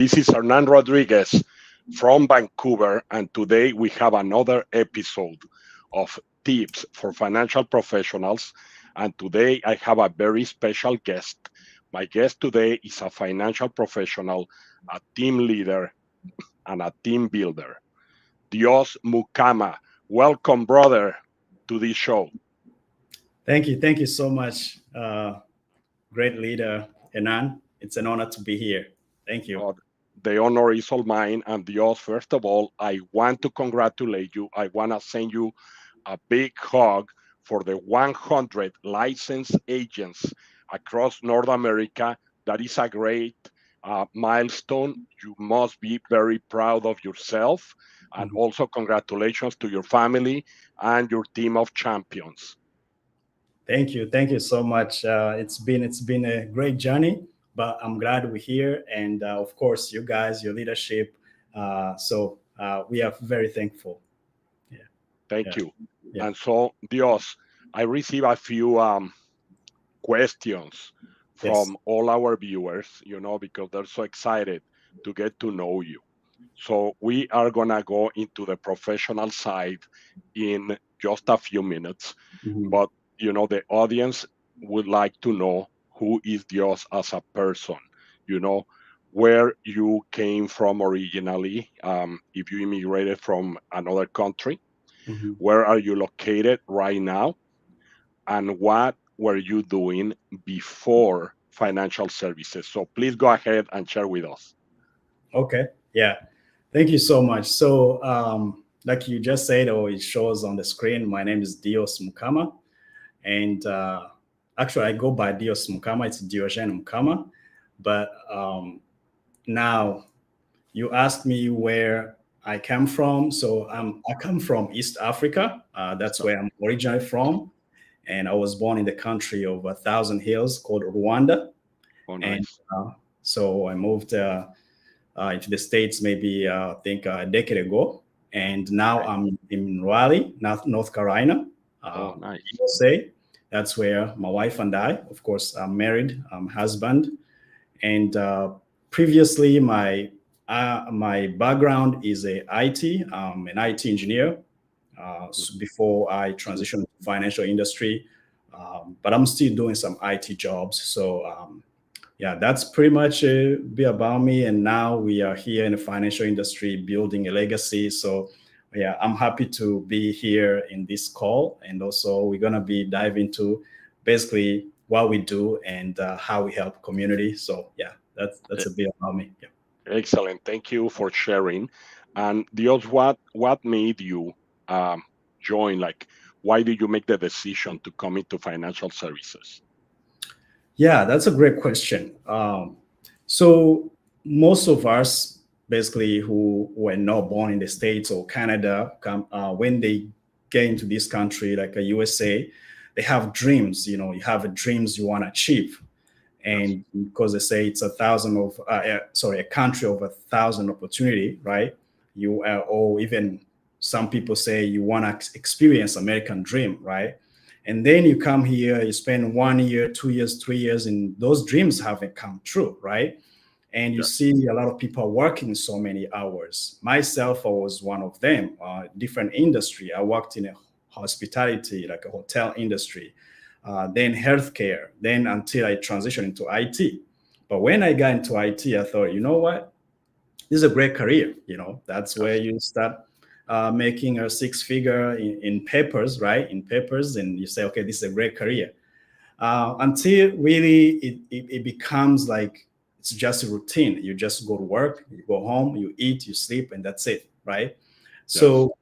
This is Hernán Rodríguez from Vancouver, and today we have another episode of Tips for Financial Professionals. And today I have a very special guest. My guest today is a financial professional, a team leader, and a team builder. Dios Mukama. Welcome, brother, to this show. Thank you. Thank you so much, great leader, Hernán. It's an honor to be here. Thank you. Uh, the honor is all mine. And Dios, first of all, I want to congratulate you. I want to send you a big hug for the 100 licensed agents across North America. That is a great milestone. You must be very proud of yourself. And Mhm. also, congratulations to your family and your team of champions. Thank you. Thank you so much. It's been a great journey, but I'm glad we're here, and of course, you guys, your leadership. We are very thankful. Yeah. Thank Yeah. you. Yeah. And so, Dios, I receive a few questions Yes. from all our viewers, because they're so excited to get to know you. So we are going to go into the professional side in just a few minutes. Mhm. But, the audience would like to know who is Dios as a person, you know, where you came from originally, if you immigrated from another country, Mhm. where are you located right now, and what were you doing before financial services? So please go ahead and share with us. Okay. Yeah. Thank you so much. So, like you just said, or it shows on the screen, my name is Dios Mukama. And actually, I go by Dios Mukama. It's Diogene Mukama. But now you asked me where I come from. So I come from East Africa. That's where I'm originally from. And I was born in the country of a thousand hills called Rwanda. Oh, And nice. so I moved into the States maybe, I think, a decade ago. And now Okay. I'm in Raleigh, North Carolina, Oh, nice. USA. That's where my wife and I, of course, I'm married, husband. And previously, my background is a IT, an IT engineer. Before I transitioned to financial industry, but I'm still doing some IT jobs. So yeah, that's pretty much be about me. And now we are here in the financial industry building a legacy. So yeah, I'm happy to be here in this call. And also we're gonna be diving into basically what we do and how we help community. So yeah, that's E- a bit about me. Yeah. Excellent. Thank you for sharing. And Dios, what made you um, join? Like, why did you make the decision to come into financial services? Yeah, that's a great question. So most of us, basically, who were not born in the States or Canada, when they get into this country, like a USA, they have dreams. You have dreams you want to achieve, Yes. and because they say it's a country of 1,000 opportunity, right? Or even some people say you want to experience American dream, right? And then you come here, you spend 1 year, 2 years, 3 years, and those dreams haven't come true, right? And you Yes. see a lot of people working so many hours. Myself, I was one of them. Different industry. I worked in a hospitality, like a hotel industry, then healthcare, then until I transitioned into IT. But when I got into IT, I thought, you know what? This is a great career. That's where Yes. you start making a six figure in papers, right? In papers, and you say, okay, this is a great career. Until really it becomes like it's just a routine. You just go to work, you go home, you eat, you sleep, and that's it, right? Yes. So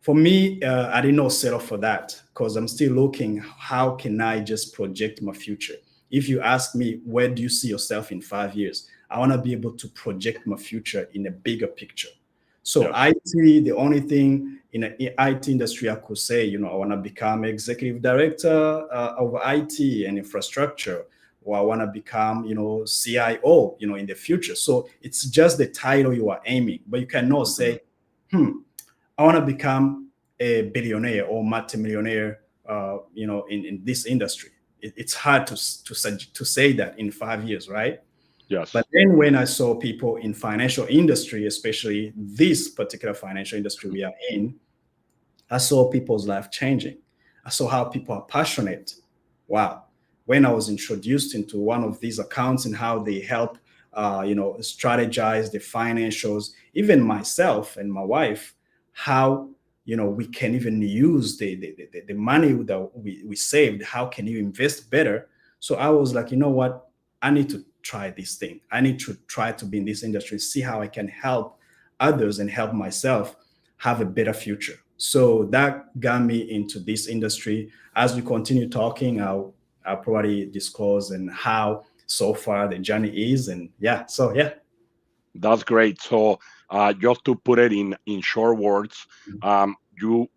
for me, I did not settle for that because I'm still looking how can I just project my future. If you ask me, where do you see yourself in 5 years? I want to be able to project my future in a bigger picture. So Yes. IT, the only thing in the IT industry I could say, I want to become executive director of IT and infrastructure, or I want to become, CIO, in the future. So it's just the title you are aiming, but you cannot Mhm. say, I want to become a billionaire or multimillionaire, in this industry. It's hard to say that in 5 years, right? Yes. But then when I saw people in financial industry, especially this particular financial industry we are in, I saw people's life changing. I saw how people are passionate. Wow. When I was introduced into one of these accounts and how they help, strategize the financials, even myself and my wife, how, we can even use the money that we saved, how can you invest better? So I was like, you know what? I need to try this thing. I need to try to be in this industry, see how I can help others and help myself have a better future. So that got me into this industry. As we continue talking, I'll probably disclose and how so far the journey is. And yeah, so yeah. That's great. So, just to put it in short words, you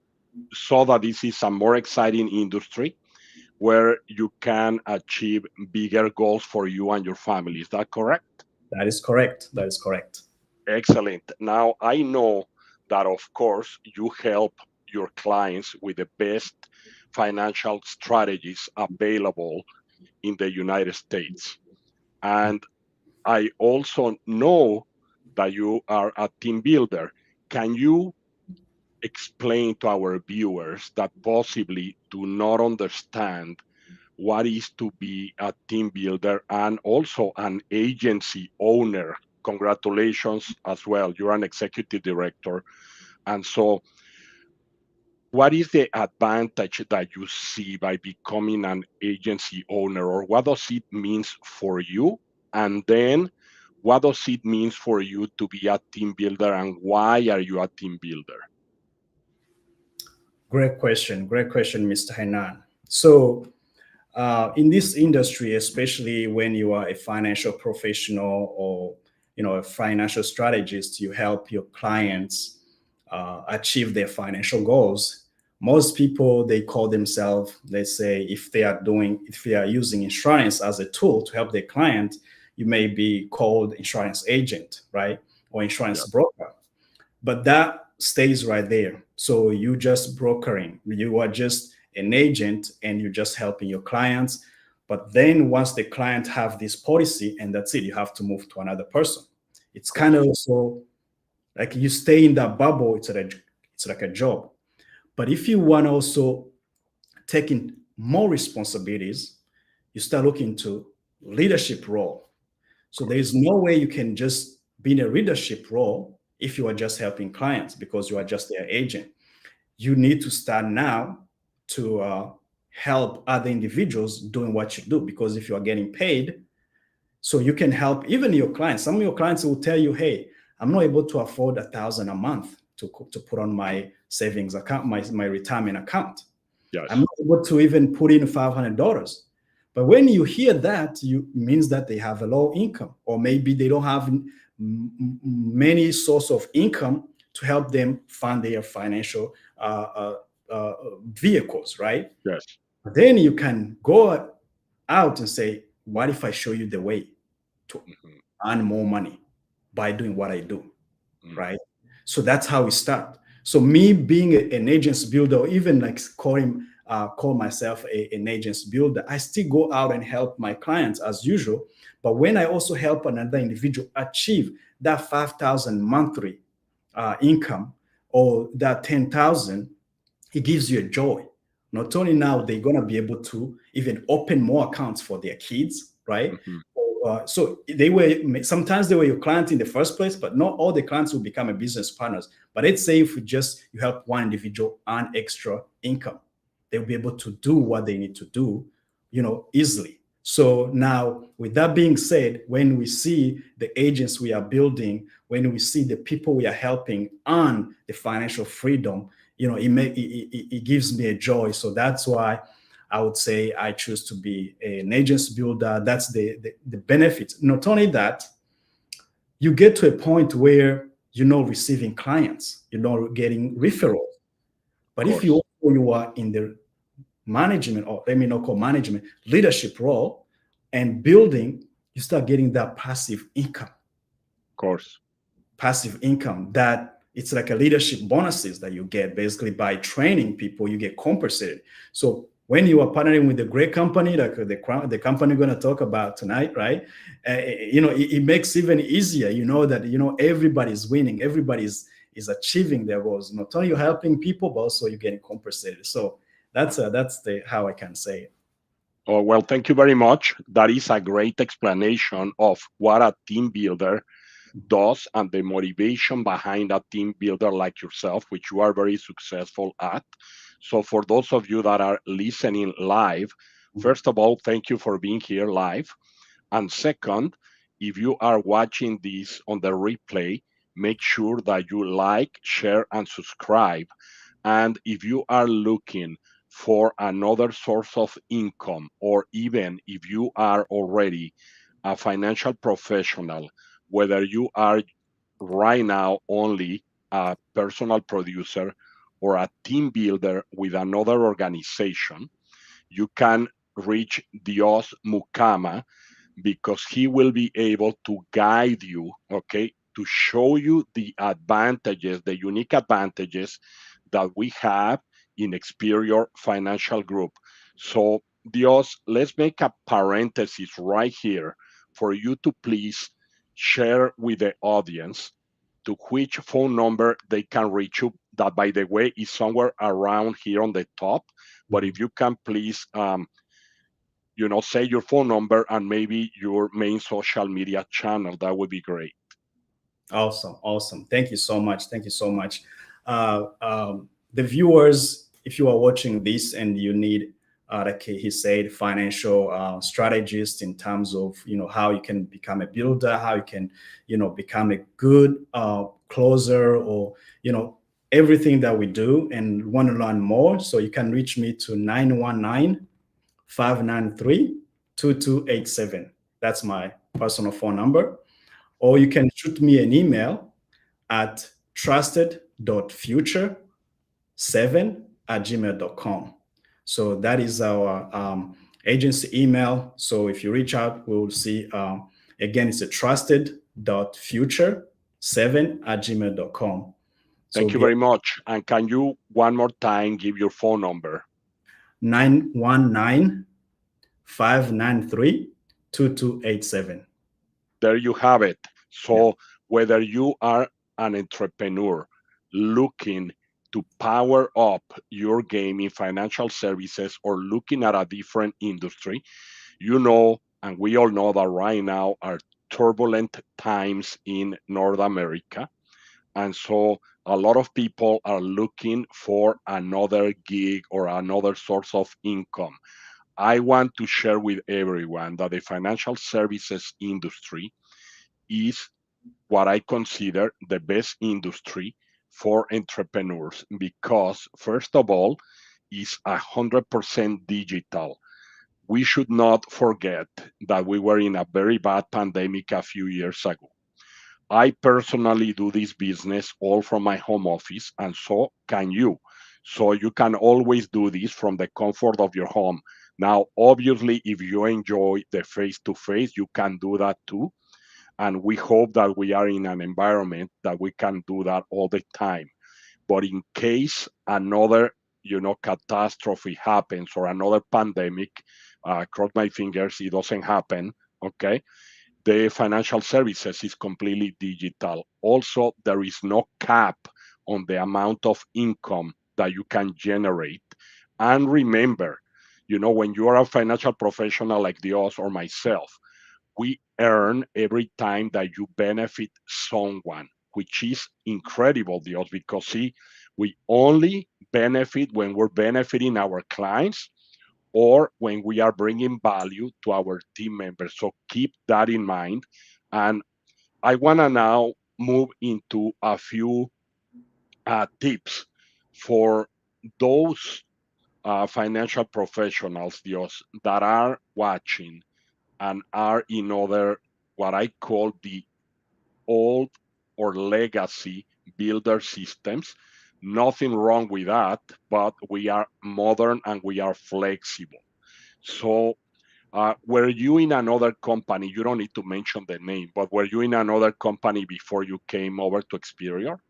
saw that this is a more exciting industry where you can achieve bigger goals for you and your family. Is that correct? That is correct. That is correct. Excellent. Now, I know that, of course, you help your clients with the best financial strategies available in the United States. And I also know that you are a team builder. Can you explain to our viewers that possibly do not understand what is to be a team builder and also an agency owner? Congratulations as well. You're an executive director. And so, what is the advantage that you see by becoming an agency owner, or what does it mean for you? And then, what does it mean for you to be a team builder, and why are you a team builder? Great question. Great question, Mr. Hernán. So, in this industry, especially when you are a financial professional or a financial strategist, you help your clients achieve their financial goals. Most people, they call themselves, let's say, if they are using insurance as a tool to help their client, you may be called insurance agent, right, or insurance Yeah. broker. But that stays right there. So you just brokering, you are just an agent and you're just helping your clients. But then once the client have this policy and that's it, you have to move to another person. It's Of kind course. of also like you stay in that bubble. It's like a job. But if you want also taking more responsibilities, you start looking to leadership role. Of So there course. is no way you can just be in a leadership role if you are just helping clients because you are just their agent. You need to start now to help other individuals doing what you do, because if you are getting paid, so you can help even your clients. Some of your clients will tell you, hey, I'm not able to afford 1,000 a month to put on my savings account, my retirement account. I'm Yes. not able to even put in $500. But when you hear that, you means that they have a low income, or maybe they don't have many source of income to help them fund their financial vehicles, right? Yes. But then you can go out and say, what if I show you the way to Mhm. earn more money by doing what I do, Mm. right? So that's how we start. So me being an agents builder, or even like call myself an agents builder, I still go out and help my clients as usual. But when I also help another individual achieve that 5,000 monthly income, or that 10,000, it gives you a joy. Not only now they're gonna be able to even open more accounts for their kids, right? Mhm. So they were sometimes they were your client in the first place, but not all the clients will become a business partners. But let's say if you help one individual earn extra income, they'll be able to do what they need to do, easily. So now, with that being said, when we see the agents we are building, when we see the people we are helping earn the financial freedom, it gives me a joy. So that's why I would say I choose to be an agents builder. That's the benefit. Not only that, you get to a point where receiving clients, getting Mhm. referrals. Of But if course. you are in the management, or let me not call management, leadership role and building, you start getting that Of course. passive income that it's like a leadership bonuses that you get basically by training people, you get compensated. So when you are partnering with a great company, like the company we're going to talk about tonight, right? It makes even easier. You know that everybody's winning, everybody's is achieving their goals. Not only you're helping people, but also you're getting compensated. So that's the how I can say it. Oh, well, thank you very much. That is a great explanation of what a team builder does and the motivation behind a team builder like yourself, which you are very successful at. So, for those of you that are listening live, first of all, thank you for being here live. And second, if you are watching this on the replay, make sure that you like, share, and subscribe. And if you are looking for another source of income, or even if you are already a financial professional, whether you are right now only a personal producer or a team builder with another organization, you can reach Dios Mukama, because he will be able to guide you, okay, to show you the advantages, the unique advantages that we have in Experior Financial Group. So, Dios, let's make a parenthesis right here for you to please share with the audience to which phone number they can reach you. That, by the way, is somewhere around here on the top. But if you can please say your phone number and maybe your main social media channel, that would be great. Awesome. Thank you so much. The viewers, if you are watching this and you need, like he said, financial strategist in terms of how you can become a builder, how you can become a good closer, or everything that we do, and want to learn more, so you can reach me to 919-593-2287. That's my personal phone number. Or you can shoot me an email at trusted.future7@gmail.com. So that is our agency email. So if you reach out, we'll see. Again, it's a trusted.future7@gmail.com. So Thank you very much. And can you one more time give your phone number? 919-593-2287. There you have it. So whether you are an entrepreneur looking to power up your game in financial services, or looking at a different industry, and we all know that right now are turbulent times in North America. And so a lot of people are looking for another gig or another source of income. I want to share with everyone that the financial services industry is what I consider the best industry for entrepreneurs, because first of all, it's 100% digital. We should not forget that we were in a very bad pandemic a few years ago. I personally do this business all from my home office, and so can you. So you can always do this from the comfort of your home. Now, obviously, if you enjoy the face-to-face, you can do that too. And we hope that we are in an environment that we can do that all the time. But in case another, catastrophe happens, or another pandemic, cross my fingers, it doesn't happen, okay? The financial services is completely digital. Also, there is no cap on the amount of income that you can generate. And remember, when you are a financial professional like Dios or myself, we earn every time that you benefit someone, which is incredible, Dios, because see, we only benefit when we're benefiting our clients, or when we are bringing value to our team members. So keep that in mind. And I want to now move into a few tips for those financial professionals, Dios, that are watching and are in other, what I call the old or legacy builder systems. Nothing wrong with that, but we are modern and we are flexible. So, were you in another company? You don't need to mention the name, but were you in another company before you came over to Experior?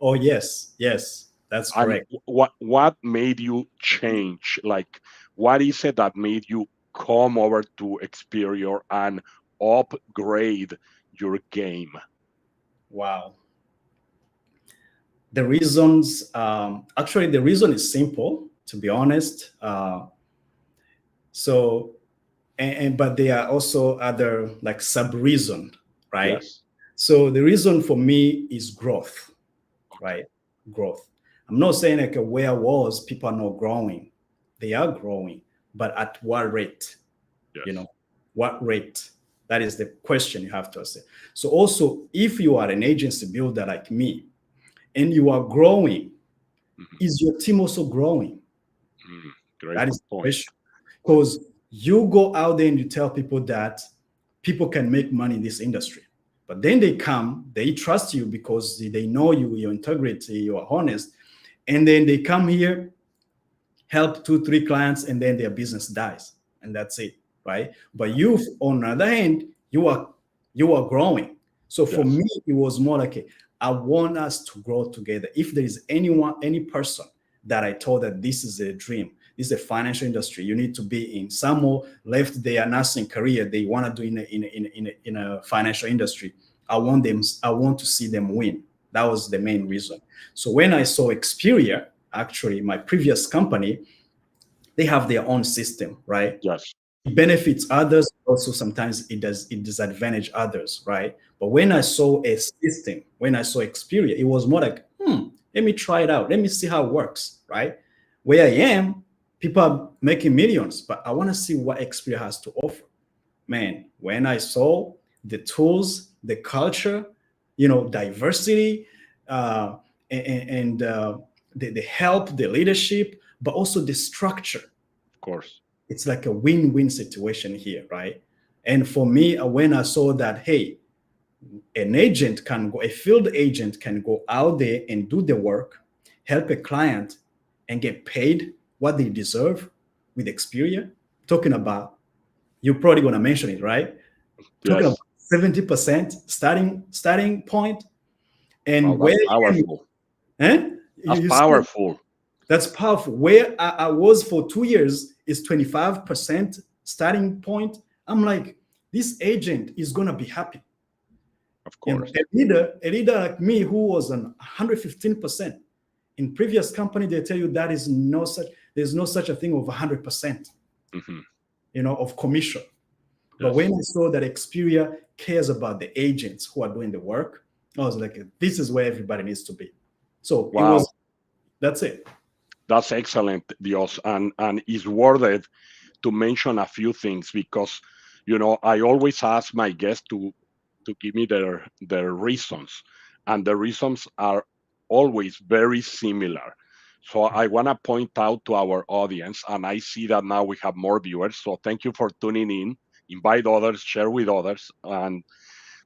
Oh, yes. That's And correct. what made you change? Like, what is it that made you come over to Experior and upgrade your game? Wow. The reasons, actually, the reason is simple, to be honest. So, but there are also other like sub reason, right? Yes. So the reason for me is growth, Okay. right? Growth. I'm not saying like where I was, people are not growing. They are growing, but at what rate? You Yes. know, what rate? That is the question you have to ask. So also, if you are an agency builder like me and you are growing, Mhm. is your team also growing? Great That is the point. question. Because you go out there and you tell people that people can make money in this industry. But then they come, they trust you because they know you, your integrity, you are honest. And then they come here, help two, three clients, and then their business dies. And that's it. Right. But you, on the other hand, you are growing. So for Yes. me, it was more like I want us to grow together. If there is anyone, any person that I told that this is a dream, this is a financial industry, you need to be in. Some who left their nursing career, they want to do in a financial industry. I want to see them win. That was the main reason. So when I saw Xperia, actually my previous company, they have their own system, right? Yes. It benefits others, also sometimes it disadvantage others, right? But when I saw a system, when I saw Xperia, it was more like, let me try it out, let me see how it works, right? Where I am, people are making millions, but I want to see what Xperia has to offer. Man, when I saw the tools, the culture, diversity, and the help, the leadership, but also the structure, Of course. it's like a win-win situation here, right? And for me, when I saw that, hey, a field agent can go out there and do the work, help a client, and get paid what they deserve with Xperia. Talking about, you're probably gonna mention it, right? Talking about Yes. 70% starting point, Wow, and where that's I am, powerful. eh? That's You see, powerful. that's powerful. Where I was for 2 years is 25% starting point. I'm like, this agent is gonna be happy. Of course. A leader like me who was on 115%. In previous company, they tell you that is no such there's no such a thing of 100%, Hmm. of commission. But Yes. when I saw that Xperia cares about the agents who are doing the work, I was like, this is where everybody needs to be. So it Wow. was that's it. That's excellent, Dios. And it's worth it to mention a few things because I always ask my guests to give me their reasons, and the reasons are always very similar. So I want to point out to our audience, and I see that now we have more viewers, so thank you for tuning in. Invite others, share with others. And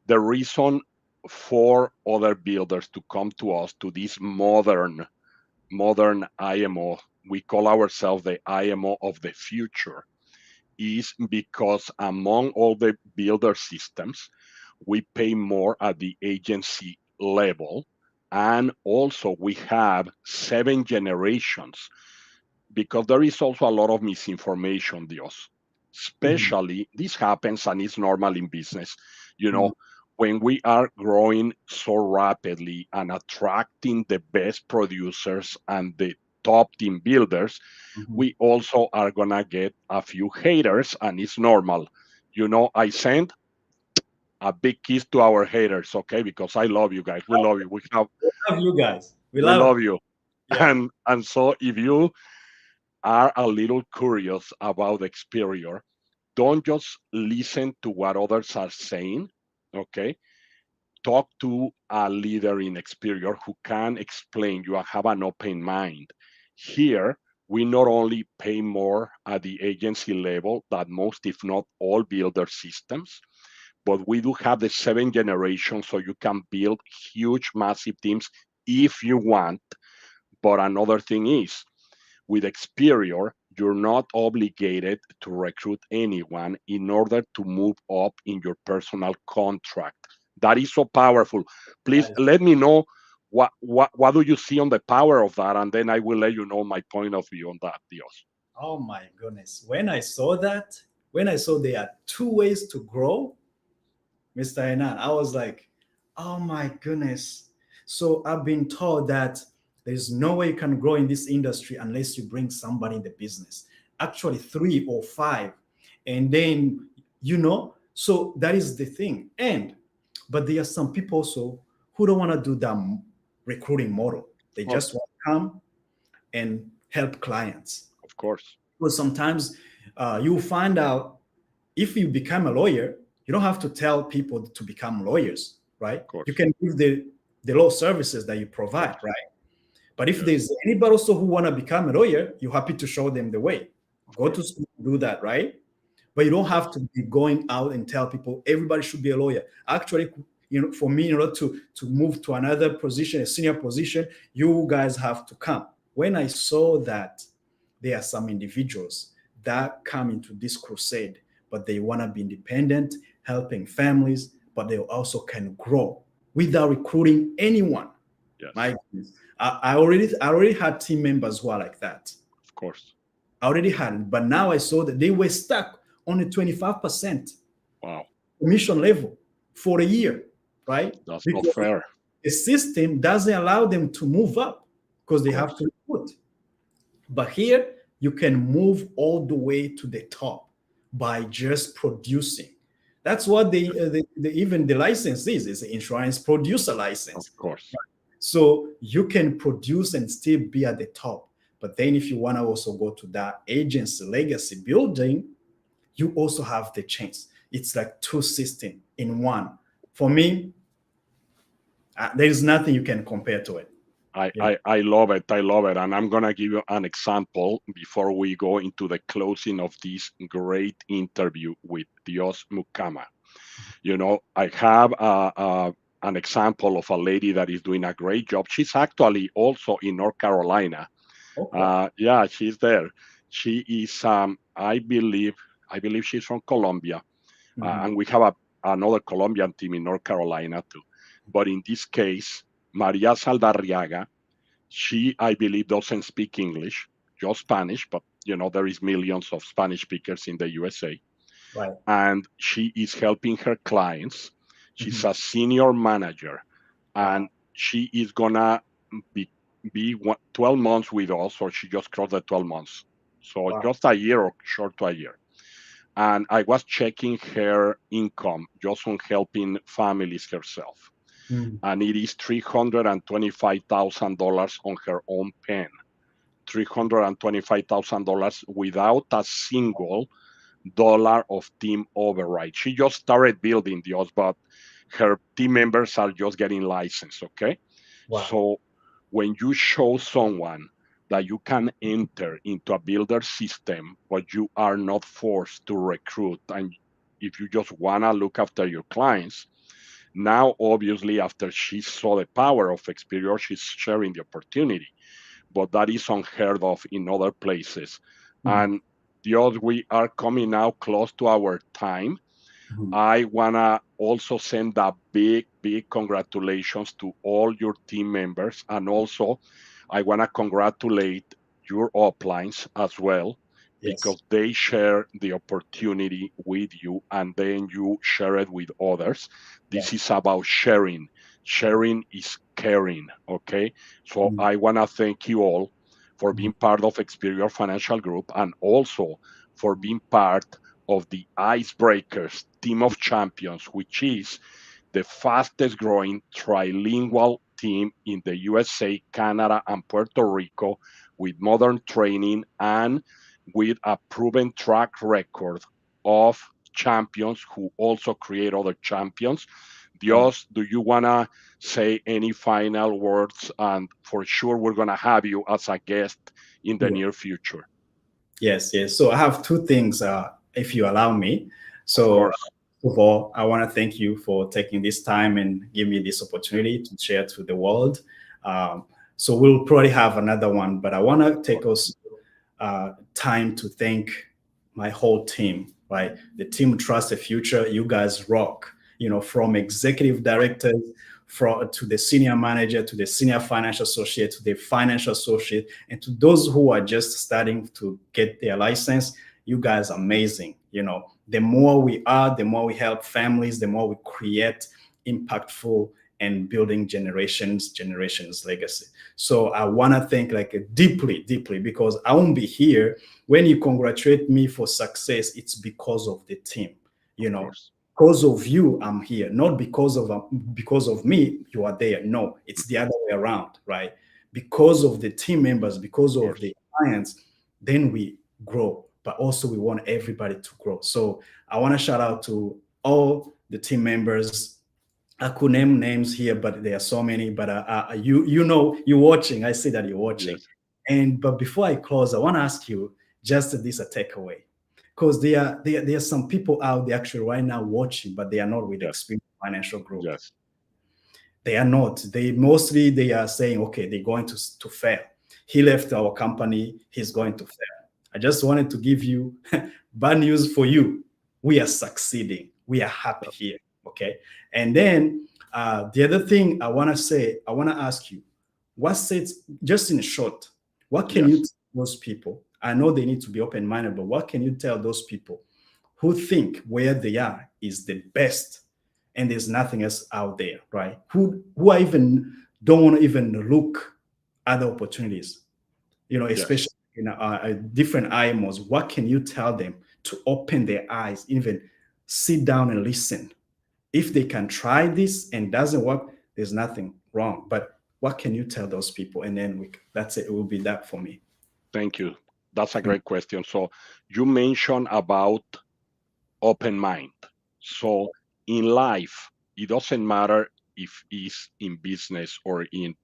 the reason for other builders to come to us, to this modern IMO, we call ourselves the IMO of the future, is because among all the builder systems, we pay more at the agency level. And also, we have 7 generations because there is also a lot of misinformation, Dios. Mhm, Especially, this happens and it's normal in business. You mhm, know, when we are growing so rapidly and attracting the best producers and the top team builders, mhm. we also are gonna get a few haters, and it's normal. I send a big kiss to our haters, okay? Because I love you guys. We love you. We love you guys. We We love. love you. Yeah. And so if you are a little curious about Experior, don't just listen to what others are saying, okay? Talk to a leader in Experior who can explain you and have an open mind. Here, we not only pay more at the agency level that most, if not all, builder systems, but we do have the 7 generations, so you can build huge, massive teams if you want. But another thing is, with Experior, you're not obligated to recruit anyone in order to move up in your personal contract. That is so powerful. Please That is let me know what do you see on the power of that? And then I will let you know my point of view on that, Dios. Oh my goodness. When I saw that, when I saw there are two ways to grow, Mr. Hernán, I was like, oh my goodness. So I've been told that there's no way you can grow in this industry unless you bring somebody in the business. Actually, three or five. And then, so that is the thing. But there are some people also who don't want to do that recruiting model. They Well, just want to come and help clients. of course, Because sometimes you find out if you become a lawyer, you don't have to tell people to become lawyers, right? of course, You can give the law services that you of provide, course. right? But if Yes, there's anybody also who want to become a lawyer, you're happy to show them the way. of Go to course. school, do that, right? But you don't Yes, have to be going out and tell people everybody should be a lawyer. Actually, for me, in order to move to another position, a senior position, you guys have to come. When I saw that there are some individuals that come into this crusade, but they want to be independent, helping families, but they also can grow without recruiting anyone. yes, My goodness. I already had team members who are like that. of course. I already had it, but now I saw that they were stuck on a 25% Wow, commission level for a year, right? that's not Because fair. the system doesn't allow them to move up because Of they have course, to recruit. But here you can move all the way to the top by just producing. That's what even the license is an insurance producer of license. course. So you can produce and still be at the top. But then if you want to also go to that agency legacy building, you also have the chance. It's like two systems in one. For me, there is nothing you can compare to it. Yeah. I love it. I love it. And I'm going to give you an example before we go into the closing of this great interview with Dios Mukama. I have an example of a lady that is doing a great job. She's actually also in North Carolina. Okay. Yeah, she's there. She is, I believe she's from Colombia. Mhm. And we have another Colombian team in North Carolina too. But in this case, Maria Saldarriaga, she, I believe, doesn't speak English, just Spanish, but there is millions of Spanish speakers in the USA. Right. And she is helping her clients. She's Mhm. a senior manager, Wow. and she is gonna be 12 months with us, or she just crossed the 12 months. So Wow. just a year or short to a year. And I was checking her income just on helping families herself. Mm. And it is $325,000 on her own pen. $325,000 without a single dollar of team override. She just started building Dios, but her team members are just getting licensed. Okay. Wow. So when you show someone that you can enter into a builder system, but you are not forced to recruit, and if you just want to look after your clients, now obviously after she saw the power of Experior, she's sharing the opportunity, but that is unheard of in other places. Mm. And Dios, we are coming now close to our time. Mhm. I want to also send a big, big congratulations to all your team members. And also, I want to congratulate your uplines as well, Yes. because they share the opportunity with you and then you share it with others. Right. This is about sharing. Sharing is caring. Okay. So Mm. I want to thank you all for Mhm. being part of Experior Financial Group and also for being part of the Icebreakers Team of Champions, which is the fastest growing trilingual team in the USA, Canada, and Puerto Rico with modern training and with a proven track record of champions who also create other champions. Right. Dios, do you want to say any final words? And for sure, we're going to have you as a guest in the Yeah. near future. Yes. Yes. So I have two things, if you allow me. Of So course. first of all, I want to thank you for taking this time and give me this opportunity to share to the world. Um, so we'll probably have another one, but I want to take us time to thank my whole team. Right, the team Trust the Future. You guys rock. from executive directors to the senior manager, to the senior financial associate, to the financial associate, and to those who are just starting to get their license. You guys are amazing. The more we are, the more we help families, the more we create impactful and building generations legacy. So I want to thank like deeply, because I won't be here when you congratulate me for success. It's because of the team, Of course. because of you I'm here, not because of me you are there. No, it's the other way around, right? Because of the team members, because Of of course. the clients, then we grow, but also we want everybody to grow. So I want to shout out to all the team members. I could name names here, but there are so many. But you're watching. I see that you're watching. Yes. But before I close, I want to ask you just this a takeaway, because there are some people out there actually right now watching, but they are not with Yes. experienced financial growth. Yes. They are not. They are saying, okay, they're going to fail. He left our company. He's going to fail. I just wanted to give you bad news for you. We are succeeding. We are happy here. Okay. And then the other thing I want to ask you, what sets, just in short, what can you Yes. tell those people? I know they need to be open minded, but what can you tell those people who think where they are is the best and there's nothing else out there, right? Who are even don't want to even look other opportunities, Yes. especially in different IMOs. What can you tell them to open their eyes, even sit down and listen? If they can try this and doesn't work, there's nothing wrong. But what can you tell those people? And then that's it. It will be that for me. Thank you. That's a Mm. great question. So you mentioned about open mind. So in life, it doesn't matter if it's in business or in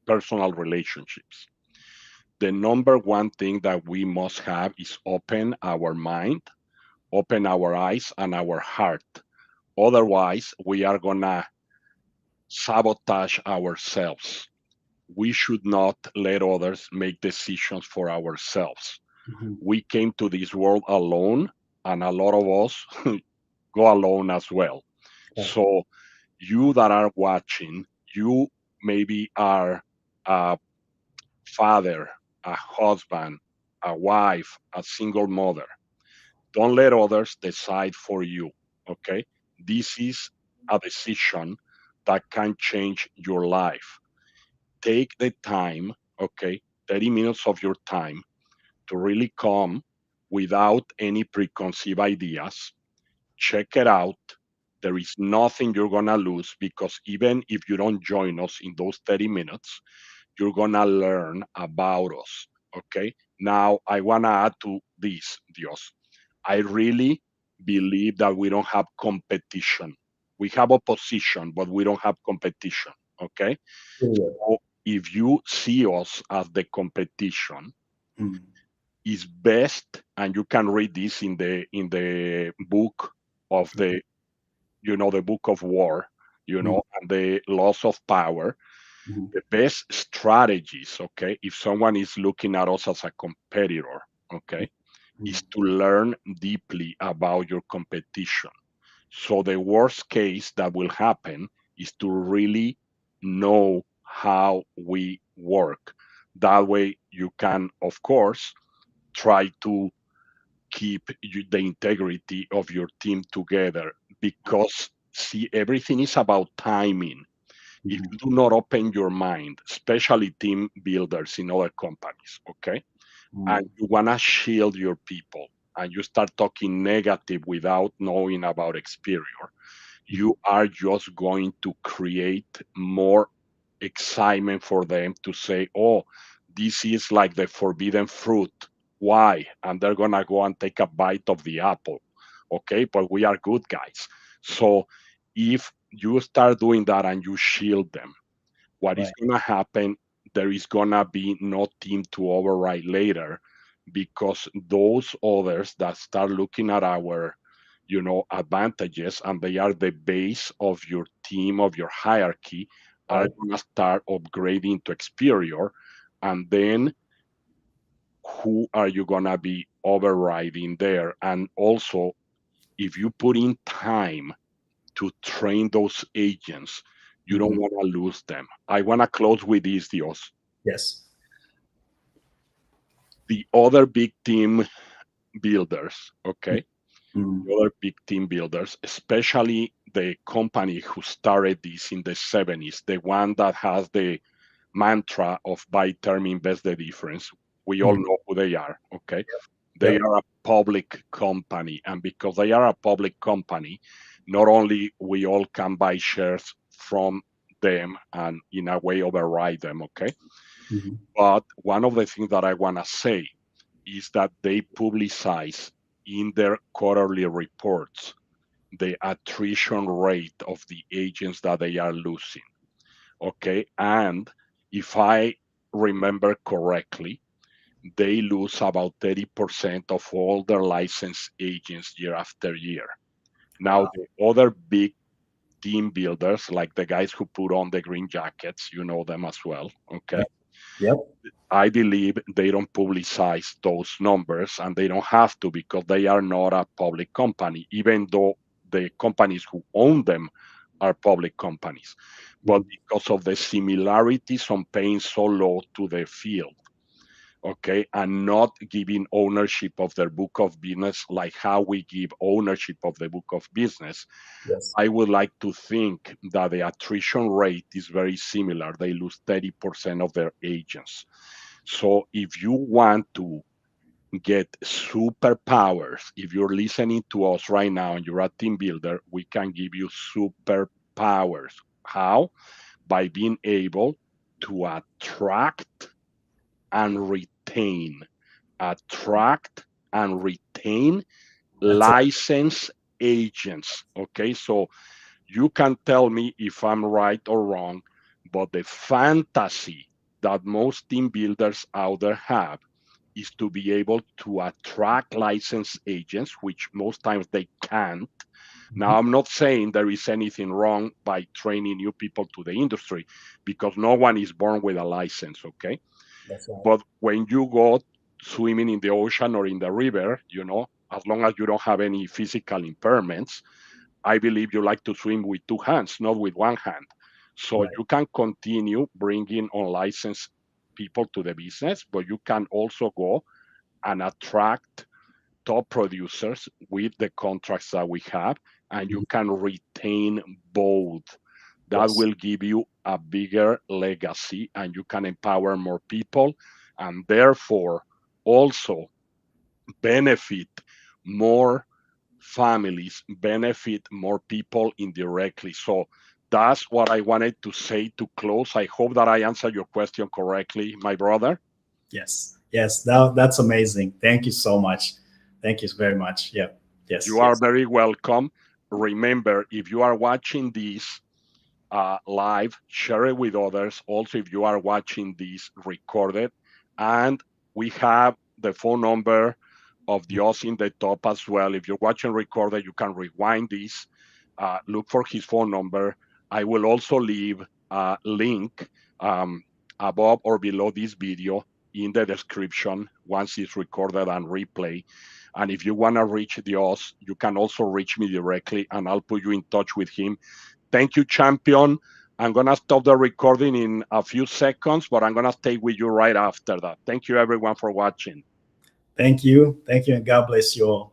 personal relationships. The number one thing that we must have is open our mind, open our eyes and our heart. Otherwise, we are gonna sabotage ourselves. We should not let others make decisions for ourselves. Mhm. We came to this world alone, and a lot of us go alone as well. Okay. So, you that are watching, you maybe are a father, a husband, a wife, a single mother. Don't let others decide for you. Okay? This is a decision that can change your life. Take the time, okay, 30 minutes of your time to really come without any preconceived ideas. Check it out. There is nothing you're going to lose, because even if you don't join us in those 30 minutes, you're going to learn about us. Okay. Now, I want to add to this, Dios. I really believe that we don't have competition. We have opposition, but we don't have competition. Okay. Yeah. So if you see us as the competition, Mm. is best, and you can read this in the book of the book of war, Mm. and the loss of power. Mhm. The best strategies, okay, if someone is looking at us as a competitor, okay, is Mm. to learn deeply about your competition. So the worst case that will happen is to really know how we work. That way you can, of course, try to keep the integrity of your team together, because see, everything is about timing. If Mhm. you do not open your mind, especially team builders in other companies, okay, and Mm. you want to shield your people, and you start talking negative without knowing about exterior, Mhm. you are just going to create more excitement for them to say, oh, this is like the forbidden fruit. Why? And they're going to go and take a bite of the apple. Okay, but we are good guys. So if you start doing that and you shield them, what is Right. going to happen? There is going to be no team to override later, because those others that start looking at our advantages, and they are the base of your team, of your hierarchy, are Right. going to start upgrading to superior. And then who are you going to be overriding there? And also, if you put in time to train those agents. You don't Mhm. want to lose them. I want to close with this, Dios. Yes. The other big team builders, okay? Mhm. The other big team builders, especially the company who started this in the 70s, the one that has the mantra of buy term, invest the difference. We all Mhm. know who they are, okay? They Yep. are a public company. And because they are a public company, not only we all can buy shares from them and in a way override them, okay? Mhm. But one of the things that I want to say is that they publicize in their quarterly reports the attrition rate of the agents that they are losing. Okay. And if I remember correctly, they lose about 30% of all their licensed agents year after year. Now, Wow. the other big team builders, like the guys who put on the green jackets, you know them as well. Okay. Yep. Yep. I believe they don't publicize those numbers and they don't have to because they are not a public company, even though the companies who own them are public companies. But Mhm. because of the similarities on paying so low to the field, okay, and not giving ownership of their book of business like how we give ownership of the book of business, Yes. I would like to think that the attrition rate is very similar. They lose 30% of their agents. So if you want to get superpowers, if you're listening to us right now and you're a team builder, we can give you superpowers. How? By being able to attract and retain, attract and retain That's it. licensed agents. Okay, so you can tell me if I'm right or wrong, but the fantasy that most team builders out there have is to be able to attract licensed agents, which most times they can't. Mhm. Now, I'm not saying there is anything wrong by training new people to the industry because no one is born with a license, okay? That's right. But when you go swimming in the ocean or in the river, as long as you don't have any physical impairments, I believe you like to swim with two hands, not with one hand. So Right. you can continue bringing unlicensed people to the business, but you can also go and attract top producers with the contracts that we have, and you Mhm. can retain both. That Yes. will give you a bigger legacy, and you can empower more people, and therefore also benefit more families, benefit more people indirectly. So that's what I wanted to say to close. I hope that I answered your question correctly, my brother. Yes. Yes. That's amazing. Thank you so much. Thank you very much. Yeah. You Yes. are Yes. very welcome. Remember, if you are watching this live, share it with others. Also, if you are watching this recorded, and we have the phone number of the Oz in the top as well. If you're watching recorded, you can rewind this, look for his phone number. I will also leave a link um, above or below this video in the description once it's recorded and replay. And if you want to reach the Oz, you can also reach me directly and I'll put you in touch with him. Thank you, champion. I'm going to stop the recording in a few seconds, but I'm going to stay with you right after that. Thank you, everyone, for watching. Thank you. Thank you. And God bless you all.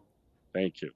Thank you.